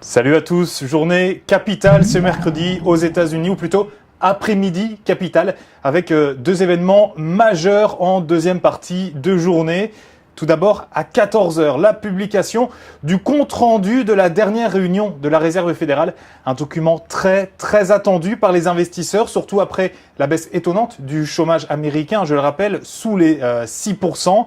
Salut à tous, journée capitale ce mercredi aux États-Unis, ou plutôt après-midi capitale, avec deux événements majeurs en deuxième partie de journée. Tout d'abord, à 14 h, la publication du compte-rendu de la dernière réunion de la Réserve fédérale. Un document très attendu par les investisseurs, surtout après la baisse étonnante du chômage américain, je le rappelle, sous les 6%.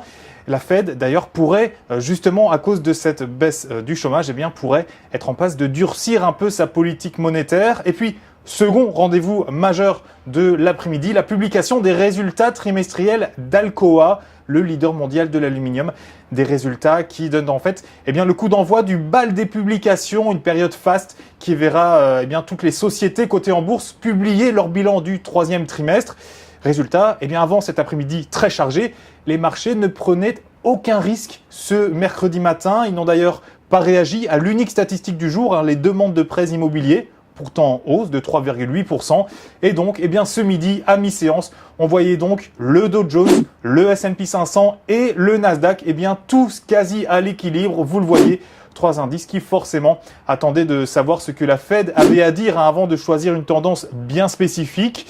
La Fed, d'ailleurs, pourrait, justement à cause de cette baisse du chômage, pourrait être en passe de durcir un peu sa politique monétaire. Et puis, second rendez-vous majeur de l'après-midi, la publication des résultats trimestriels d'Alcoa, le leader mondial de l'aluminium. Des résultats qui donnent en fait le coup d'envoi du bal des publications, une période faste qui verra toutes les sociétés cotées en bourse publier leur bilan du troisième trimestre. Résultat, avant cet après-midi très chargé, les marchés ne prenaient aucun risque ce mercredi matin. Ils n'ont d'ailleurs pas réagi à l'unique statistique du jour, les demandes de prêts immobiliers, pourtant en hausse de 3,8%. Et donc, ce midi, à mi-séance, on voyait donc le Dow Jones, le S&P 500 et le Nasdaq, tous quasi à l'équilibre, vous le voyez. Trois indices qui forcément attendaient de savoir ce que la Fed avait à dire avant de choisir une tendance bien spécifique.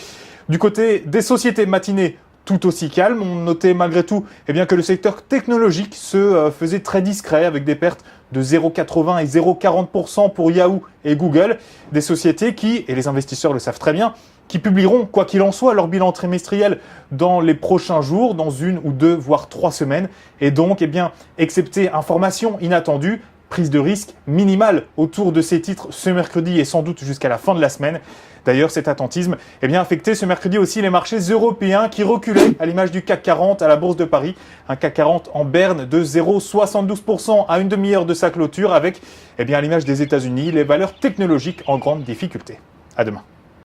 Du côté des sociétés matinées, tout aussi calme, on notait malgré tout que le secteur technologique se faisait très discret avec des pertes de 0,80 et 0,40% pour Yahoo et Google. Des sociétés qui, et les investisseurs le savent très bien, qui publieront, quoi qu'il en soit, leur bilan trimestriel dans les prochains jours, dans une ou deux, voire 3 semaines. Et donc, excepté information inattendue, prise de risque minimale autour de ces titres ce mercredi et sans doute jusqu'à la fin de la semaine. D'ailleurs, cet attentisme affectait ce mercredi aussi les marchés européens qui reculaient à l'image du CAC 40 à la Bourse de Paris. Un CAC 40 en berne de 0,72% à une demi-heure de sa clôture avec, à l'image des États-Unis, les valeurs technologiques en grande difficulté. À demain.